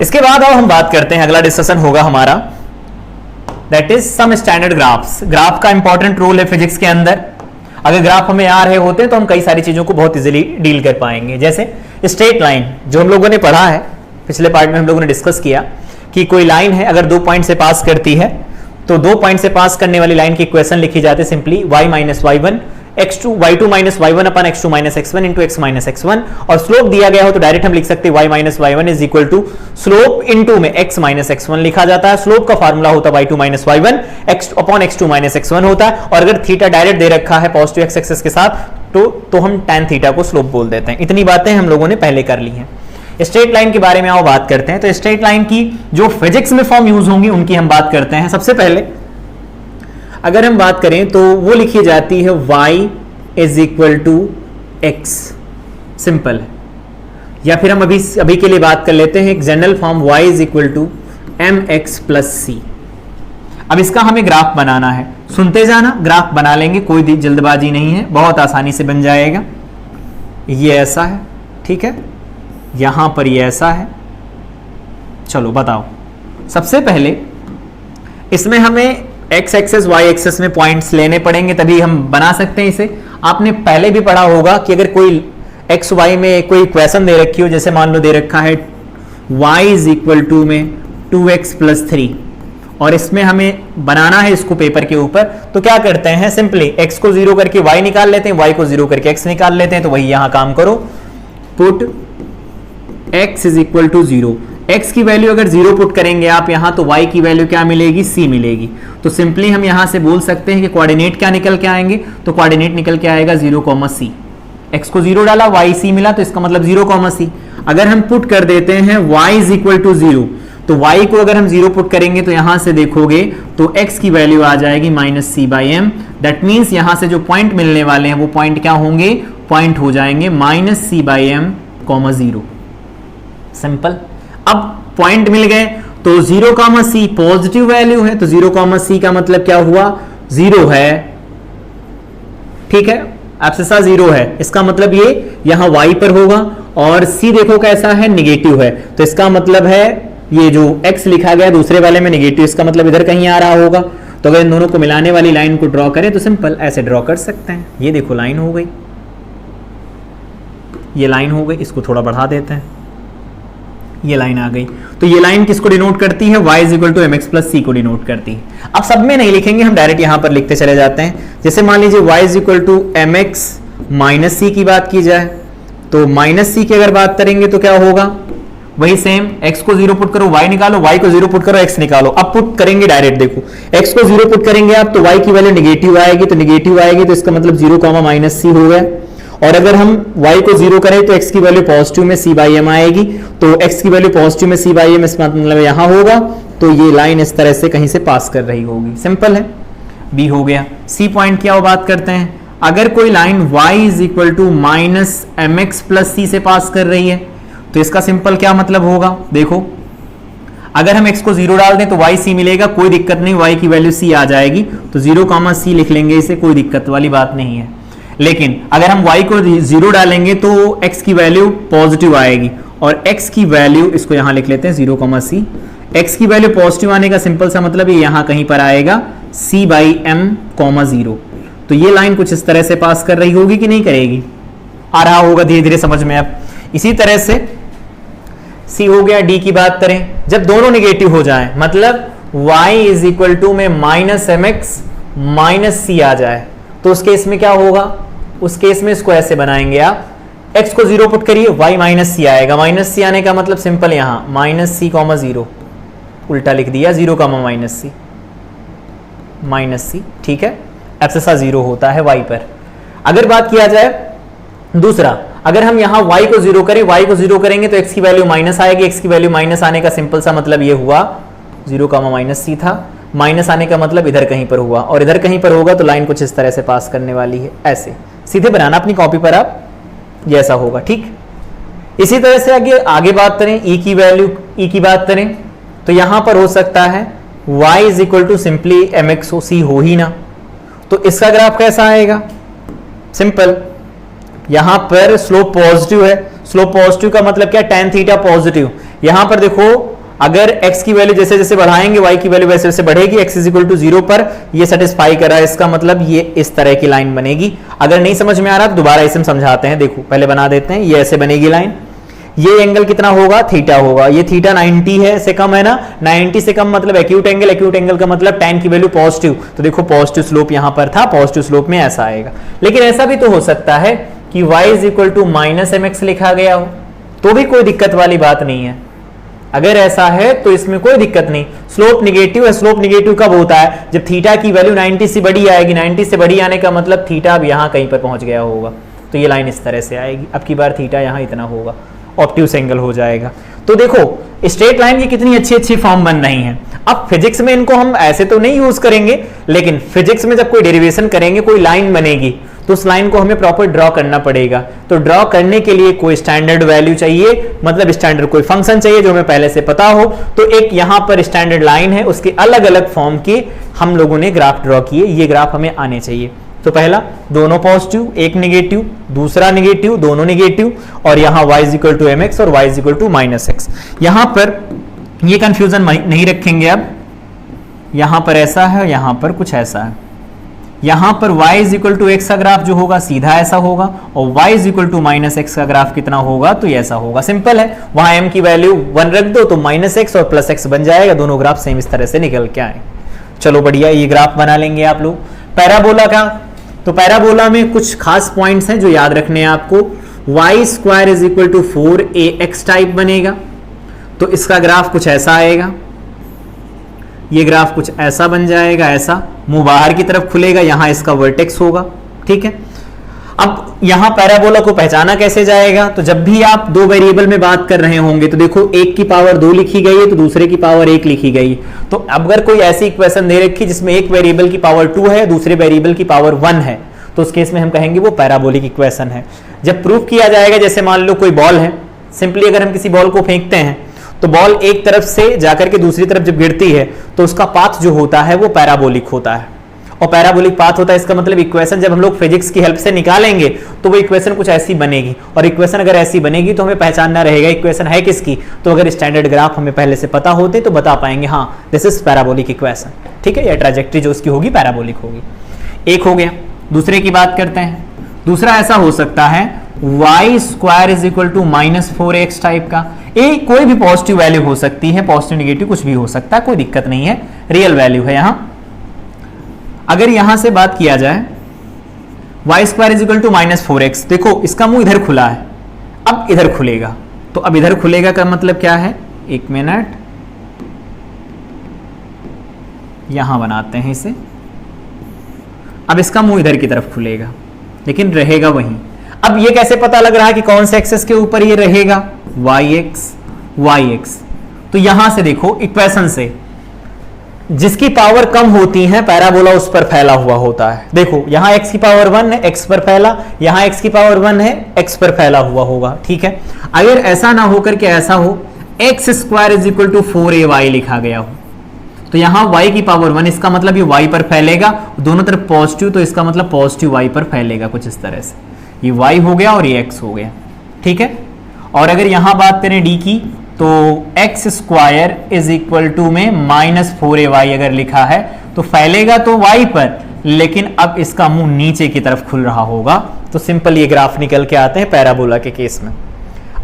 इसके बाद अब हम बात करते हैं, अगला डिस्कशन होगा हमारा that is some standard graphs. Graph का इंपॉर्टेंट रोल है फिजिक्स के अंदर। अगर ग्राफ हमें आ रहे होते हैं तो हम कई सारी चीजों को बहुत इजीली डील कर पाएंगे। जैसे स्ट्रेट लाइन जो हम लोगों ने पढ़ा है, पिछले पार्ट में हम लोगों ने डिस्कस किया कि कोई लाइन है अगर 2 पॉइंट से पास करती है तो 2 पॉइंट से पास करने वाली लाइन की इक्वेशन लिखी जाती है simply y minus y1 y2 minus y1 अपन x2 minus x1 into x minus x1, और स्लोप दिया गया हो तो डायरेक्ट हम लिख सकते हैं y minus y1 is equal to slope into में x माइनस x1 लिखा जाता है। स्लोप का फार्मूला होता है y2 minus y1 x upon x2 minus x1 होता है, और अगर थीटा डायरेक्ट दे रखा है पॉजिटिव x एक्सिस के साथ तो हम tan थीटा को स्लोप बोल देते हैं। इतनी बातें हम लोगों ने पहले कर ली हैं। स्ट्रेट लाइन के बारे में आओ बात करते हैं। तो स्ट्रेट लाइन की जो फिजिक्स में फॉर्म यूज होंगी उनकी हम बात करते हैं। सबसे पहले अगर हम बात करें तो वो लिखी जाती है y is equal to x, simple है। या फिर हम अभी के लिए बात कर लेते हैं एक general form y is equal to m x plus c. अब इसका हमें ग्राफ बनाना है, सुनते जाना, ग्राफ बना लेंगे, कोई जल्दबाजी नहीं है, बहुत आसानी से बन जाएगा। ये ऐसा है, ठीक है, यहां पर ये ऐसा है। चलो बताओ, सबसे पहले इसमें हमें x एक्सेस y एक्सेस में पॉइंट्स लेने पड़ेंगे तभी हम बना सकते हैं इसे। आपने पहले भी पढ़ा होगा कि अगर कोई x y में कोई इक्वेशन दे रखी हो, जैसे मान लो दे रखा है y इज इक्वल टू में 2x प्लस 3, और इसमें हमें बनाना है इसको पेपर के ऊपर, तो क्या करते हैं सिंपली x को 0 करके y निकाल लेते हैं, y को 0 करके x निकाल लेते हैं। तो वही यहां काम करो, put x is equal to 0। x की वैल्यू अगर 0 पुट करेंगे आप यहां तो y की वैल्यू क्या मिलेगी, c मिलेगी। तो सिंपली हम यहां से बोल सकते हैं कि कोऑर्डिनेट क्या निकल के आएंगे, तो कोऑर्डिनेट निकल के आएगा 0, c। x को 0 डाला, y c मिला, तो इसका मतलब 0, c। अगर हम पुट कर देते हैं y इज इक्वल टू 0, तो y को अगर हम 0 पुट करेंगे तो यहां से देखोगे तो x की वैल्यू आ जाएगी minus c by m. That means यहां से जो पॉइंट मिलने वाले हैं वो पॉइंट क्या होंगे, पॉइंट हो जाएंगे minus c by m, 0। Simple. अब पॉइंट मिल गए तो 0, c पॉजिटिव वैल्यू है, तो 0, c का मतलब क्या हुआ, 0 है, ठीक है, एब्सिसा 0 है, इसका मतलब ये यहां y पर होगा, और c देखो कैसा है, निगेटिव है, तो इसका मतलब है ये जो x लिखा गया दूसरे वाले में निगेटिव, इसका मतलब इधर कहीं आ रहा होगा। तो अगर इन दोनों को मिलाने वाली लाइन को ड्रॉ करें तो सिंपल ऐसे ड्रॉ कर सकते हैं। ये देखो लाइन हो गई, ये लाइन हो गई, इसको थोड़ा बढ़ा देते हैं, ये लाइन आ गई। तो ये लाइन किसको डिनोट करती है, y is equal to m x plus c को डिनोट करती है। अब सब में नहीं लिखेंगे, हम डायरेक्ट यहां पर लिखते चले जाते हैं। जैसे मान लीजिए y is equal to m x minus c की बात की जाए, तो माइनस सी की अगर बात करेंगे तो क्या होगा, वही सेम, x को 0 पुट करो, y निकालो, y को 0 पुट करो, x निकालो। अब पुट करेंगे डायरेक्ट, देखो x को 0 पुट करेंगे आप तो y की वैल्यू निगेटिव आएगी, तो निगेटिव आएगी तो इसका मतलब 0, माइनस सी हो गया। और अगर हम y को 0 करें तो x की वैल्यू पॉजिटिव में c बाई एम आएगी, तो x की वैल्यू पॉजिटिव में c बाई एम, इसका मतलब यहां होगा, तो ये लाइन इस तरह से कहीं से पास कर रही होगी। सिंपल है, b हो गया। c पॉइंट क्या बात करते हैं, अगर कोई line y is equal to minus m x plus c से पास कर रही है तो इसका सिंपल क्या मतलब होगा, देखो अगर हम x को 0 डाल दें तो y c मिलेगा, कोई दिक्कत नहीं, y की वैल्यू c आ जाएगी, तो 0, c लिख लेंगे, इसे कोई दिक्कत वाली बात नहीं है। लेकिन अगर हम y को 0 डालेंगे तो x की वैल्यू पॉजिटिव आएगी, और x की वैल्यू इसको यहां लिख लेते हैं 0, c। x की वैल्यू पॉजिटिव आने का सिंपल सा मतलब ये यहां कहीं पर आएगा c बाई एम, 0। तो ये लाइन कुछ इस तरह से पास कर रही होगी कि नहीं करेगी, आ रहा होगा धीरे धीरे समझ में। अब इसी तरह से c हो गया। d की बात करें, जब दोनों नेगेटिव हो जाए, मतलब y इज इक्वल टू में माइनस एम एक्स माइनस सी आ जाए, तो उस केस में क्या होगा, उस केस में इसको ऐसे बनाएंगे आप, x को 0 पुट करिए, y माइनस सी आएगा, माइनस सी आने का मतलब सिंपल यहां माइनस सी, 0, उल्टा लिख दिया, 0, माइनस सी, ठीक है, एब्सिसा 0 होता है y पर। अगर बात किया जाए दूसरा, अगर हम यहां y को 0 करें, y को 0 करेंगे तो x की वैल्यू माइनस आएगी, x की वैल्यू माइनस आने का सिंपल सा मतलब ये हुआ 0, c था, माइनस आने का मतलब इधर कहीं पर हुआ, और इधर कहीं पर होगा तो लाइन कुछ इस तरह से पास करने वाली है, ऐसे सीधे बनाना अपनी कॉपी पर आप, जैसा होगा, ठीक। इसी तरह से आगे बात करें, e की वैल्यू, e की बात करें तो यहां पर हो सकता है y is equal to simply m x c हो ही ना, तो इसका ग्राफ कैसा आएगा, सिंपल, यहां पर स्लोप पॉजिटिव है, स्लोप पॉजिटिव का मतलब क्या, tan थीटा पॉजिटिव, यहां पर देखो अगर x की वैल्यू जैसे जैसे बढ़ाएंगे y की वैल्यू वैसे वैसे बढ़ेगी, x इज इक्वल टू 0 पर ये सेटिस्फाई कर रहा है, इसका मतलब ये इस तरह की लाइन बनेगी। अगर नहीं समझ में आ रहा तो दोबारा इसे हम समझाते हैं, देखो पहले बना देते हैं, ये ऐसे बनेगी लाइन, ये एंगल कितना होगा, थीटा होगा, ये थीटा 90 है से कम है ना, 90 से कम मतलब एक्यूट एंगल, एक्यूट एंगल का मतलब tan की वैल्यू पॉजिटिव, तो देखो पॉजिटिव स्लोप यहां पर था, पॉजिटिव स्लोप में ऐसा आएगा। लेकिन ऐसा भी तो हो सकता है कि y is equal to minus mx लिखा गया हो, तो भी कोई दिक्कत वाली बात नहीं है। अगर ऐसा है तो इसमें कोई दिक्कत नहीं, स्लोप निगेटिव है। स्लोप निगेटिव कब होता है, जब थीटा की वैल्यू 90 से बड़ी आएगी, 90 से बड़ी आने का मतलब थीटा अब यहां कहीं पर पहुंच गया होगा, तो ये लाइन इस तरह से आएगी। अब की बार थीटा यहां इतना होगा, ऑब्ट्यूस एंगल हो जाएगा। तो देखो स्ट्रेट लाइन की कितनी अच्छी अच्छी फॉर्म बन रही हैं। अब फिजिक्स में इनको हम ऐसे तो नहीं यूज करेंगे, लेकिन फिजिक्स में जब कोई डेरिवेशन करेंगे, कोई लाइन बनेगी, तो उस लाइन को हमें प्रॉपर ड्रॉ करना पड़ेगा। तो ड्रॉ करने के लिए कोई स्टैंडर्ड वैल्यू चाहिए, मतलब स्टैंडर्ड कोई फंक्शन चाहिए जो हमें पहले से पता हो। तो एक यहां पर स्टैंडर्ड लाइन है, उसके अलग अलग फॉर्म के हम लोगों ने ग्राफ ड्रॉ किए, ये ग्राफ हमें आने चाहिए। तो पहला दोनों पॉजिटिव, एक नेगेटिव, दूसरा नेगेटिव, दोनों नेगेटिव, और यहां y is equal to mx और y is equal to minus x. यहां पर ये कंफ्यूजन नहीं रखेंगे। अब यहां पर ऐसा है, यहां पर कुछ ऐसा है। यहां पर y is equal to x का ग्राफ जो होगा सीधा ऐसा होगा, और y is equal to minus x का ग्राफ कितना होगा, तो ऐसा होगा। सिंपल है, वहां m की वैल्यू 1 रख दो तो माइनस एक्स और प्लस एक्स बन जाएगा, दोनों ग्राफ सेम इस तरह से निकल के आए। चलो बढ़िया, ये ग्राफ बना लेंगे आप लोग। पैराबोला का, तो पैराबोला में कुछ खास पॉइंट्स हैं जो याद रखने हैं आपको। Y square is equal to 4ax type बनेगा, तो इसका ग्राफ कुछ ऐसा आएगा, ये ग्राफ कुछ ऐसा बन जाएगा, ऐसा मुंह बाहर की तरफ खुलेगा, यहां इसका वर्टेक्स होगा, ठीक है। अब यहां पैराबोला को पहचाना कैसे जाएगा, तो जब भी आप दो वेरिएबल में बात कर रहे होंगे, तो देखो एक की पावर 2 लिखी गई है तो दूसरे की पावर 1 लिखी गई। तो अगर कोई ऐसी इक्वेशन दे रखी जिसमें एक वेरिएबल की पावर 2 है, दूसरे वेरिएबल की पावर 1 है, तो उस केस में हम कहेंगे वो पैराबोलिक इक्वेशन है। जब प्रूफ किया जाएगा, जैसे मान लो कोई बॉल है, सिंपली अगर हम किसी बॉल को फेंकते हैं तो बॉल एक तरफ से जाकर के दूसरी तरफ जब गिरती है तो उसका पाथ जो होता है वो पैराबोलिक होता है, और पैराबोलिक पाथ होता है। इसका मतलब इक्वेशन जब हम लोग फिजिक्स की हेल्प से निकालेंगे तो वो इक्वेशन कुछ ऐसी बनेगी, और इक्वेशन अगर ऐसी बनेगी तो हमें पहचानना रहेगा इक्वेशन है किसकी। तो अगर स्टैंडर्ड ग्राफ हमें पहले से पता होते तो बता पाएंगे हाँ दिस इज पैराबोलिक इक्वेशन, ठीक है, या ट्रैजेक्टरी जो उसकी होगी पैराबोलिक होगी। एक हो गया। दूसरे की बात करते हैं। दूसरा ऐसा हो सकता है y square is equal to minus 4x type का। ए कोई भी पॉजिटिव वैल्यू हो सकती है, पॉजिटिव नेगेटिव कुछ भी हो सकता है, कोई दिक्कत नहीं है, रियल वैल्यू है यहां। अगर यहां से बात किया जाए y square is equal to minus 4x, देखो इसका मुंह इधर खुला है, अब इधर खुलेगा, तो अब इधर खुलेगा का मतलब क्या है, एक मिनट यहां बनाते हैं इसे। अब इसका मुंह इधर की तरफ खुलेगा लेकिन रहेगा वहीं। अब ये कैसे पता लग रहा है कि कौन से एक्सेस के ऊपर ये रहेगा, yx। तो यहां से देखो इक्वेशन से, जिसकी पावर कम होती है पैराबोला उस पर फैला हुआ होता है। देखो यहां x की पावर 1 है, x पर फैला, यहां x की पावर 1 है, x पर फैला हुआ होगा, ठीक है। अगर ऐसा ना होकर के ऐसा हो x square is equal to 4ay लिखा गया हो, तो यहां y की पावर 1, इसका मतलब ये y पर फैलेगा, दोनों तरफ पॉजिटिव, तो इसका मतलब पॉजिटिव y पर फैलेगा कुछ इस तरह से। ये y हो गया और ये x हो गया, ठीक है। और अगर यहां बात करें d की, तो x square is equal to में माइनस 4ay अगर लिखा है तो फैलेगा तो y पर, लेकिन अब इसका मुंह नीचे की तरफ खुल रहा होगा। तो सिंपल ये ग्राफ निकल के आते हैं पैराबोला के केस में।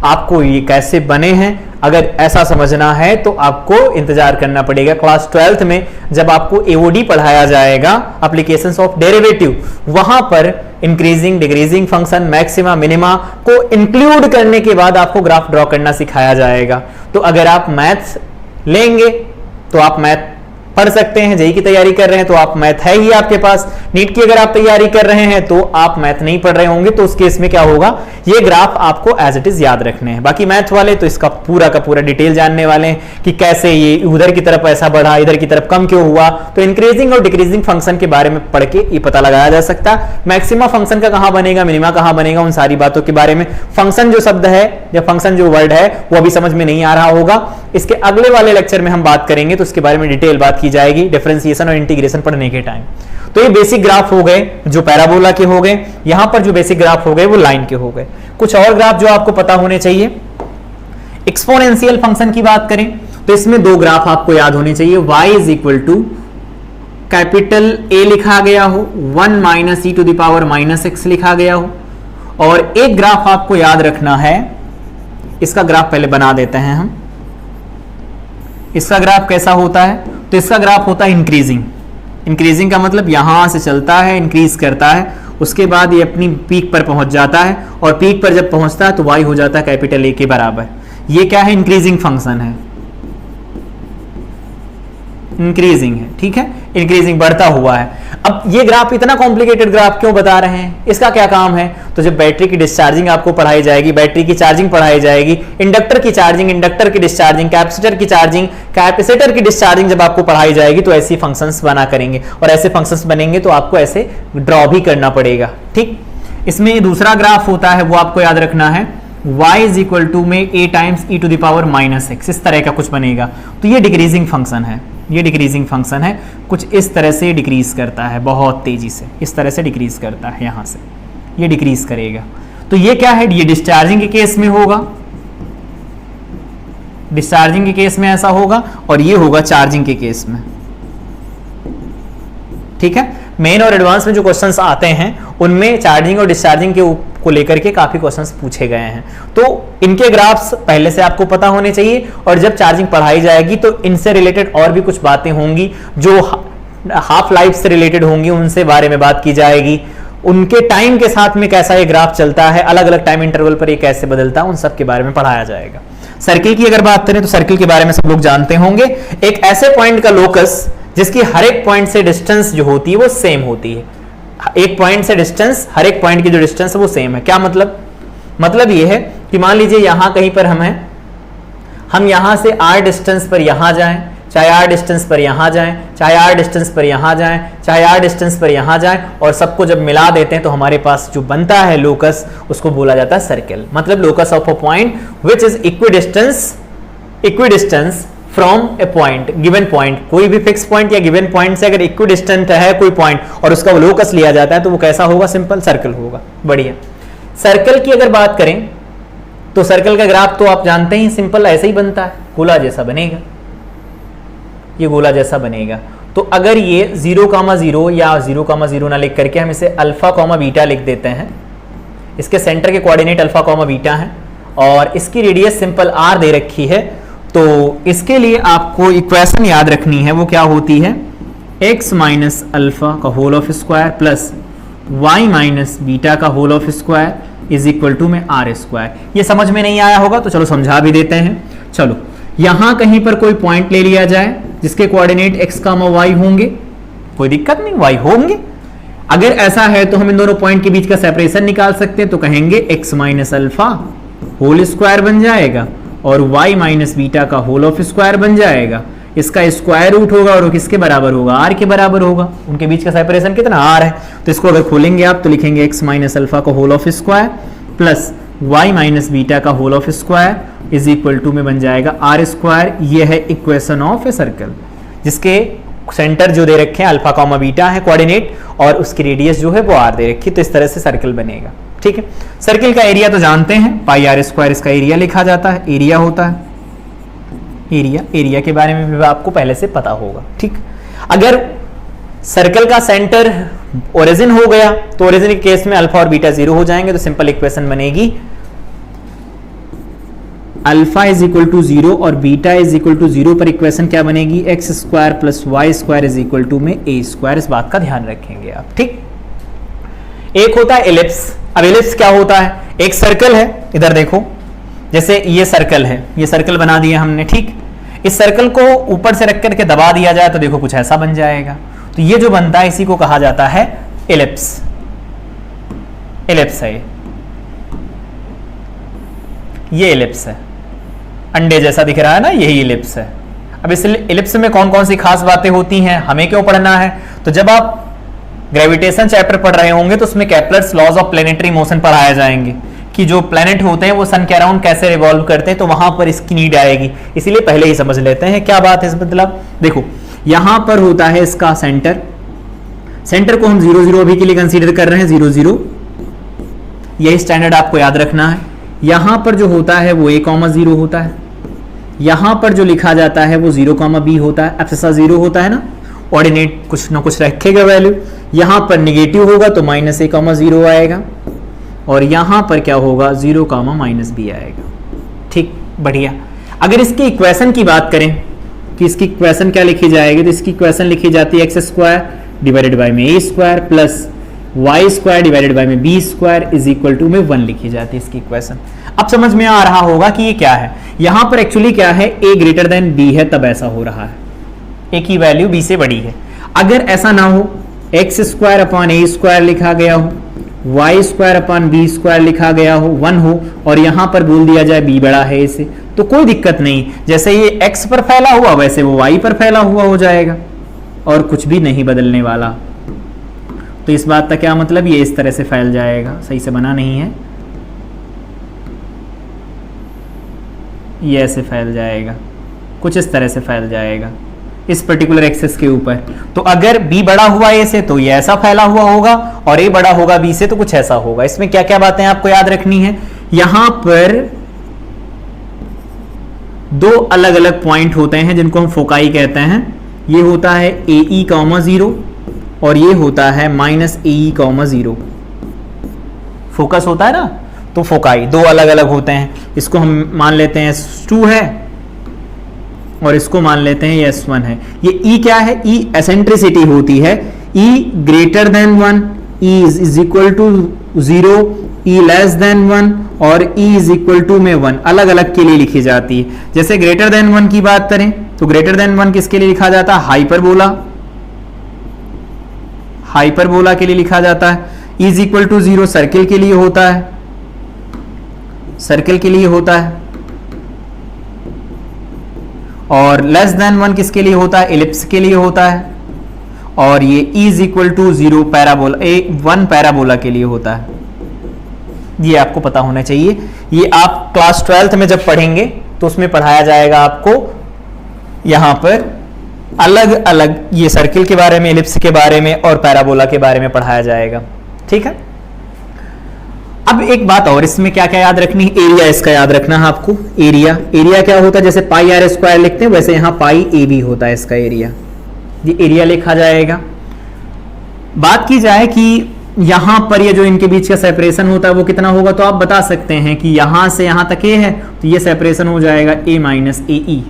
आपको ये कैसे बने हैं अगर ऐसा समझना है तो आपको इंतजार करना पड़ेगा क्लास 12th में, जब आपको एओडी पढ़ाया जाएगा, एप्लीकेशंस ऑफ डेरिवेटिव, वहां पर increasing decreasing function, maxima minima को इंक्लूड करने के बाद आपको ग्राफ ड्रॉ करना सिखाया जाएगा। तो अगर आप मैथ्स लेंगे तो आप मैथ पढ़ सकते हैं, जेईई की तैयारी कर रहे हैं तो आप मैथ है ही आपके पास, नीट की अगर आप तैयारी कर रहे हैं तो आप मैथ नहीं पढ़ रहे होंगे, तो उस केस में क्या होगा, ये ग्राफ आपको एज इट इज याद रखने हैं। बाकी मैथ वाले तो इसका पूरा का पूरा डिटेल जानने वाले हैं कि कैसे ये उधर की तरफ ऐसा बढ़ा, इधर की तरफ कम क्यों हुआ। तो इंक्रीजिंग और डिक्रीजिंग फंक्शन के बारे में पढ़ के ये पता लगाया जा सकता है। मैक्सिमा फंक्शन का कहां बनेगा, मिनिमा कहां बनेगा, उन सारी बातों के बारे में। फंक्शन जो शब्द है या फंक्शन जो वर्ड है वो अभी समझ में नहीं आ रहा होगा, इसके अगले वाले लेक्चर में हम बात करेंगे, तो उसके बारे में डिटेल बात की जाएगी डिफरेंशिएशन और इंटीग्रेशन पढ़ने के टाइम। तो ये बेसिक ग्राफ हो गए जो पैराबोला के हो गए, यहां पर जो बेसिक ग्राफ हो गए वो लाइन के हो गए। कुछ और ग्राफ जो आपको पता होने चाहिए, एक्सपोनेंशियल फंक्शन की बात करें तो इसमें दो ग्राफ आपको याद होने चाहिए, y is equal to capital A लिखा गया हो, 1 minus e to the power minus x लिखा गया हो, और एक ग्राफ आपको याद रखना है, इसका ग्राफ पहले बना देते हैं हम। इसका ग्राफ कैसा होता है, तो इसका ग्राफ होता है इंक्रीजिंग। इंक्रीजिंग का मतलब यहां से चलता है, इंक्रीज करता है, उसके बाद ये अपनी पीक पर पहुंच जाता है, और पीक पर जब पहुंचता है तो y हो जाता है कैपिटल A के बराबर। ये क्या है, इंक्रीजिंग फंक्शन है, इंक्रीजिंग है, ठीक है, इंक्रीजिंग बढ़ता हुआ है। अब ये ग्राफ इतना कॉम्प्लिकेटेड ग्राफ क्यों बता रहे हैं, इसका क्या काम है, तो जब बैटरी की डिस्चार्जिंग आपको पढ़ाई जाएगी, बैटरी की चार्जिंग पढ़ाई जाएगी, इंडक्टर की चार्जिंग, इंडक्टर की डिस्चार्जिंग, कैपेसिटर की चार्जिंग, कैपेसिटर की डिस्चार्जिंग जब आपको पढ़ाई जाएगी तो ऐसी फंक्शंस बना करेंगे, और ऐसे फंक्शंस बनेंगे तो आपको ऐसे ड्रॉ भी करना पड़ेगा, ठीक। इसमें दूसरा ग्राफ होता है, वो आपको याद रखना है, y इज इक्वल टू में a times e to the power minus x, इस तरह का कुछ बनेगा। तो ये डिक्रीजिंग फंक्शन है, ये डिक्रीजिंग फंक्शन है, कुछ इस तरह से डिक्रीज करता है, बहुत तेजी से इस तरह से डिक्रीज करता है, यहां से ये डिक्रीज करेगा। तो ये क्या है, ये डिस्चार्जिंग के केस में होगा, डिस्चार्जिंग के केस में ऐसा होगा, और ये होगा चार्जिंग के केस में, ठीक है। मेन और एडवांस में जो क्वेश्चंस आते हैं उनमें चार्जिंग और डिस्चार्जिंग को लेकर के काफी क्वेश्चंस पूछे गए हैं, तो इनके ग्राफ्स पहले से आपको पता होने चाहिए, और जब चार्जिंग पढ़ाई जाएगी तो इनसे रिलेटेड और भी कुछ बातें होंगी जो हाफ लाइफ से रिलेटेड होंगी, उनसे बारे में बात की जाएगी, उनके टाइम के साथ में कैसा ये ग्राफ चलता है, अलग अलग टाइम इंटरवल पर ये कैसे बदलता है, उन सब के बारे में पढ़ाया जाएगा। सर्किल की अगर बात करें तो सर्किल के बारे में सब लोग जानते होंगे, एक ऐसे पॉइंट का लोकस जिसकी हर एक पॉइंट से डिस्टेंस जो होती है वो सेम होती है, एक पॉइंट से डिस्टेंस, हर एक पॉइंट की जो डिस्टेंस है वो सेम है। क्या मतलब ये है कि मान लीजिए यहां कहीं पर हम यहां से r डिस्टेंस पर यहां जाएं, चाहे r डिस्टेंस पर यहां जाएं, चाहे r डिस्टेंस पर यहां जाएं, चाहे r डिस्टेंस पर यहां जाएं, और सबको जब मिला देते हैं तो हमारे पास जो बनता है लोकस, उसको बोला जाता है सर्किल। मतलब locus of a point which is equidistance from A point, given point, कोई भी फिक्स पॉइंट या गिवन पॉइंट से अगर इक्विडिस्टेंट है कोई पॉइंट और उसका लोकस लिया जाता है तो वो कैसा होगा, सिंपल सर्कल होगा। बढ़िया। सर्कल की अगर बात करें तो सर्कल का ग्राफ तो आप जानते ही, सिंपल ऐसे ही बनता है, गोला जैसा बनेगा, ये गोला जैसा बनेगा। तो अगर ये 0,0 या 0,0 ना लिख करके हम इसे अल्फा बीटा लिख देते हैं, इसके सेंटर के कोऑर्डिनेट अल्फा बीटा है, और इसकी रेडियस सिंपल r दे रखी है, तो इसके लिए आपको इक्वेशन याद रखनी है, वो क्या होती है, x माइनस अल्फा का whole of square plus y minus beta का whole of square is equal to में r स्क्वायर। ये समझ में नहीं आया होगा तो चलो समझा भी देते हैं। चलो यहां कहीं पर कोई पॉइंट ले लिया जाए जिसके कोऑर्डिनेट x, y होंगे, कोई दिक्कत नहीं, y होंगे। अगर ऐसा है तो हम इन दोनों पॉइंट के बीच का सेपरेशन निकाल सकते हैं, तो कहेंगे x minus alpha whole square बन जाएगा और y माइनस बीटा का होल ऑफ स्क्वायर बन जाएगा, इसका स्क्वायर रूट होगा और वो किसके बराबर होगा, r के बराबर होगा। उनके बीच का सेपरेशन कितना, r है, तो इसको अगर खोलेंगे आप तो लिखेंगे x माइनस अल्फा का whole of square plus y minus beta का whole of square is equal to में बन जाएगा r स्क्वायर। ये है इक्वेशन ऑफ ए सर्कल, जिसके सेंटर जो दे रखे हैं अल्फा बीटा है कोऑर्डिनेट, और उसकी रेडियस जो है वो r दे रखी, तो इस तरह से सर्कल बनेगा। ठीक है। सर्किल का एरिया तो जानते हैं, पाई r स्क्वायर इसका एरिया लिखा जाता है, एरिया होता है, एरिया के बारे में भी आपको पहले से पता होगा। ठीक। अगर सर्कल का सेंटर ओरिजिन हो गया तो ओरिजिन के केस में अल्फा और बीटा 0 हो जाएंगे, तो सिंपल इक्वेशन बनेगी अल्फा इज इक्वल टू 0 और बीटा इज इक्वल टू 0 पर इक्वेशन क्या बनेगी, x square plus y square is equal to में ए स्क्वायर। इस बात का ध्यान रखेंगे आप। ठीक। एक होता है एलिप्स। अब एलिप्स क्या होता है, एक सर्कल है, इधर देखो, जैसे ये सर्कल है, ये सर्कल बना दिया हमने। ठीक। इस सर्कल को ऊपर से रख करके दबा दिया जाए तो देखो कुछ ऐसा बन जाएगा, तो ये जो बनता है इसी को कहा जाता है एलिप्स। एलिप्स है ये एलिप्स है, अंडे जैसा दिख रहा है ना, यही एलिप्स है। अब इस एलिप्स में कौन कौन सी खास बातें होती हैं, हमें क्यों पढ़ना है, तो जब आप ग्रेविटेशन चैप्टर पढ़ रहे होंगे तो उसमें Kepler's laws of planetary motion पढ़ाए जाएंगे कि जो प्लेनेट होते हैं वो सन के अराउंड कैसे रिवॉल्व करते हैं, तो वहां पर इसकी नीड आएगी, इसीलिए पहले ही समझ लेते हैं क्या बात है इस मतलब। देखो यहां पर होता है इसका सेंटर, सेंटर को हम 0 0 अभी के लिए कंसीडर कर रहे हैं, 0 0, यही स्टैंडर्ड आपको याद रखना है। यहां पर जो होता है वो a,0 होता है, यहां पर जो लिखा जाता है वो 0,b होता है, एब्सिसा 0 होता है ना, ऑर्डिनेट कुछ ना कुछ रखेगा वैल्यू, यहां पर निगेटिव होगा तो -a,0 आएगा, और यहां पर क्या होगा 0, -b आएगा। ठीक, बढ़िया। अगर इसकी इक्वेशन की बात करें कि इसकी इक्वेशन क्या लिखी जाएगी, तो इसकी इक्वेशन लिखी जाती है x² डिवाइडेड बाय में a² plus y² divided by में b² इज इक्वल टू में 1 लिखी जाती है इसकी इक्वेशन। अब समझ में आ रहा होगा कि ये क्या है। यहां पर एक्चुअली क्या है, a ग्रेटर देन b है तब ऐसा हो रहा है, a की वैल्यू b से बड़ी है। अगर ऐसा ना हो, x² अपॉन a² लिखा गया हो, y² अपॉन b² लिखा गया हो, 1 हो, और यहां पर बोल दिया जाए b बड़ा है a से, तो कोई दिक्कत नहीं, जैसे ये x पर फैला हुआ वैसे वो y पर फैला हुआ हो जाएगा और कुछ भी नहीं बदलने वाला। तो इस बात का क्या मतलब, ये इस तरह से फैल जाएगा, सही से बना नहीं है, ये ऐसे फैल जाएगा, कुछ इस तरह से फैल जाएगा इस पर्टिकुलर एक्सेस के ऊपर। तो अगर b बड़ा हुआ a से तो ये ऐसा फैला हुआ होगा, और a बड़ा होगा b से तो कुछ ऐसा होगा। इसमें क्या क्या बातें आपको याद रखनी है, यहां पर दो अलग अलग पॉइंट होते हैं जिनको हम फोकाई कहते हैं। ये होता है AE,0 और ये होता है -AE,0। फोकस होता है ना, तो फोकाई दो अलग अलग होते हैं। इसको हम मान लेते हैं S2 है और इसको मान लेते हैं ये S1 है। ये E क्या है, E एसेंट्रिसिटी होती है, E greater than 1, E is equal to 0, E less than 1 और E इज इक्वल टू में 1 अलग अलग के लिए लिखी जाती है। जैसे ग्रेटर देन 1 की बात करें तो ग्रेटर देन 1 किसके लिए लिखा जाता है, हाइपरबोला, हाइपरबोला के लिए लिखा जाता है। E is equal to 0 circle के लिए होता है, सर्किल के लिए होता है, और लेस देन 1 किसके लिए होता है, एलिप्स के लिए होता है, और ये E is equal to 0 parabola, 1 parabola के लिए होता है। ये आपको पता होना चाहिए, ये आप क्लास 12th में जब पढ़ेंगे तो उसमें पढ़ाया जाएगा आपको, यहां पर अलग अलग ये सर्किल के बारे में, एलिप्स के बारे में और पैराबोला के बारे में पढ़ाया जाएगा। ठीक है, अब एक बात और इसमें क्या क्या याद रखनी है, एरिया इसका याद रखना है आपको। एरिया, एरिया क्या होता है, जैसे पाई आर स्क्वायर लिखते हैं वैसे यहाँ पाई ए भी होता है इसका एरिया, ये एरिया लिखा जाएगा। बात की जाए कि यहां पर ये जो इनके बीच का सेपरेशन होता है वो कितना होगा, तो आप बता सकते हैं कि यहां से यहां तक ए है तो ये सेपरेशन हो जाएगा a माइनस ए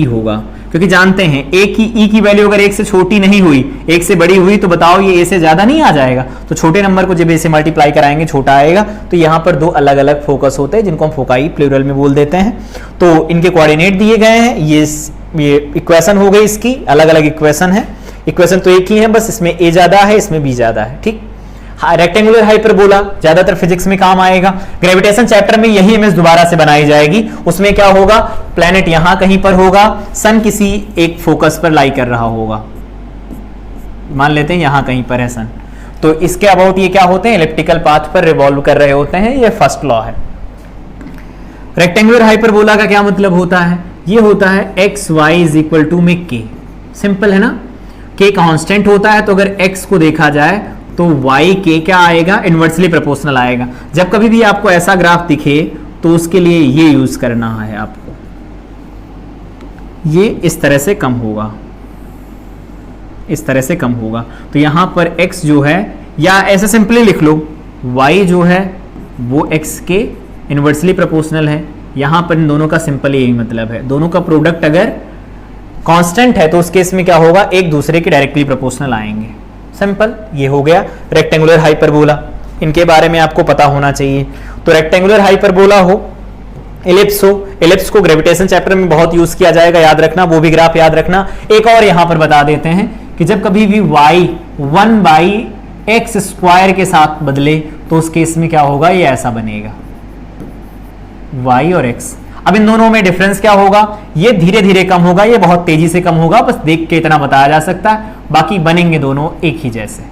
होगा, क्योंकि जानते हैं ए की ई की वैल्यू अगर 1 से छोटी नहीं हुई, 1 से बड़ी हुई तो बताओ ये a से ज्यादा नहीं आ जाएगा। तो छोटे नंबर को जब a से मल्टीप्लाई कराएंगे छोटा आएगा। तो यहाँ पर दो अलग अलग फोकस होते हैं जिनको हम फोकाई प्लूरल में बोल देते हैं। तो इनके कोऑर्डिनेट दिए गए हैं, ये इक्वेशन हो गई इसकी, अलग अलग इक्वेशन है। इक्वेशन तो एक ही है, बस इसमें a ज्यादा है इसमें b ज्यादा है। ठीक, रेक्टेंगुलर हाइपरबोला ज्यादातर फिजिक्स में काम आएगा। ग्रेविटेशन चैप्टर में यही इमेज दोबारा से बनाई जाएगी। उसमें क्या होगा, प्लेनेट यहां कहीं पर होगा, सन किसी एक फोकस पर लाई कर रहा होगा, मान लेते हैं यहां कहीं पर है सन। तो इसके अबाउट ये क्या होते हैं, इलिप्टिकल पाथ पर रिवॉल्व कर रहे होते हैं, ये फर्स्ट लॉ है। रेक्टेंगुलर हाइपरबोला का क्या मतलब होता है, ये होता है x y is equal to में के। सिंपल है ना, के कांस्टेंट होता है, तो अगर x को देखा जाए तो y के क्या आएगा, इनवर्सली प्रोपोर्शनल आएगा। जब कभी भी आपको ऐसा ग्राफ दिखे तो उसके लिए ये यूज करना है आपको, ये इस तरह से कम होगा, इस तरह से कम होगा। तो यहां पर x जो है, या ऐसे सिंपली लिख लो y जो है वो x के इनवर्सली प्रोपोर्शनल है। यहां पर इन दोनों का सिंपल यही मतलब है, दोनों का प्रोडक्ट अगर कांस्टेंट है तो उस केस में क्या होगा, एक दूसरे के डायरेक्टली प्रोपोर्शनल आएंगे। सिंपल, ये हो गया रेक्टेंगुलर हाइपरबोला। इनके बारे में आपको पता होना चाहिए। तो रेक्टेंगुलर हाइपरबोला हो, एलिप्स हो, एलिप्स को ग्रेविटेशन चैप्टर में बहुत यूज किया जाएगा, याद रखना, वो भी ग्राफ याद रखना। एक और यहां पर बता देते हैं कि जब कभी भी y 1/x² के साथ बदले तो उस केस में क्या होगा, ये ऐसा बनेगा y और x। अब इन दोनों में डिफरेंस क्या होगा, ये धीरे धीरे कम होगा, ये बहुत तेजी से कम होगा, बस देख के इतना बताया जा सकता है। बाकी बनेंगे दोनों एक ही जैसे,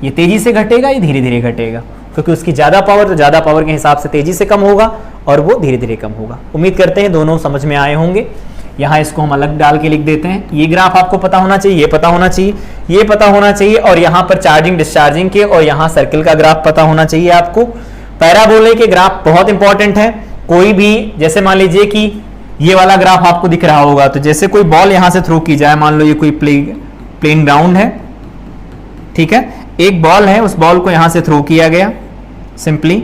ये तेजी से घटेगा, ये धीरे धीरे घटेगा, क्योंकि उसकी ज्यादा पावर, तो ज्यादा पावर के हिसाब से तेजी से कम होगा और वो धीरे धीरे कम होगा। उम्मीद करते हैं दोनों समझ में आए होंगे। यहाँ इसको हम अलग डाल के लिख देते हैं। ये ग्राफ आपको पता होना चाहिए, ये पता होना चाहिए, ये पता होना चाहिए, और यहाँ पर चार्जिंग डिस्चार्जिंग के और यहाँ सर्किल का ग्राफ पता होना चाहिए आपको। पैराबोले के ग्राफ बहुत इंपॉर्टेंट है। कोई भी, जैसे मान लीजिए कि ये वाला ग्राफ आपको दिख रहा होगा, तो जैसे कोई बॉल यहां से थ्रो की जाए, मान लो ये कोई प्लेन ग्राउंड है, ठीक है, एक बॉल है, उस बॉल को यहां से थ्रो किया गया, सिंपली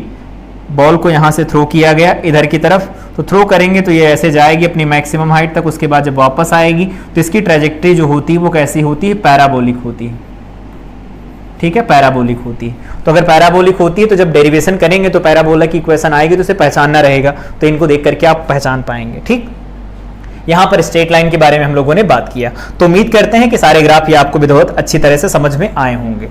बॉल को यहां से थ्रो किया गया इधर की तरफ, तो थ्रो करेंगे तो ये ऐसे जाएगी अपनी मैक्सिमम हाइट तक, उसके बाद जब वापस आएगी तो इसकी ट्रेजेक्ट्री जो होती है वो कैसी होती है, पैराबोलिक होती है, ठीक है, पैराबोलिक होती है। तो अगर पैराबोलिक होती है तो जब डेरिवेशन करेंगे तो पैराबोला की इक्वेशन आएगी, तो उसे पहचानना रहेगा, तो इनको देख करके आप पहचान पाएंगे। ठीक, यहां पर स्ट्रेट लाइन के बारे में हम लोगों ने बात किया। तो उम्मीद करते हैं कि सारे ग्राफ ये आपको भी बहुत अच्छी तरह से समझ में आए होंगे।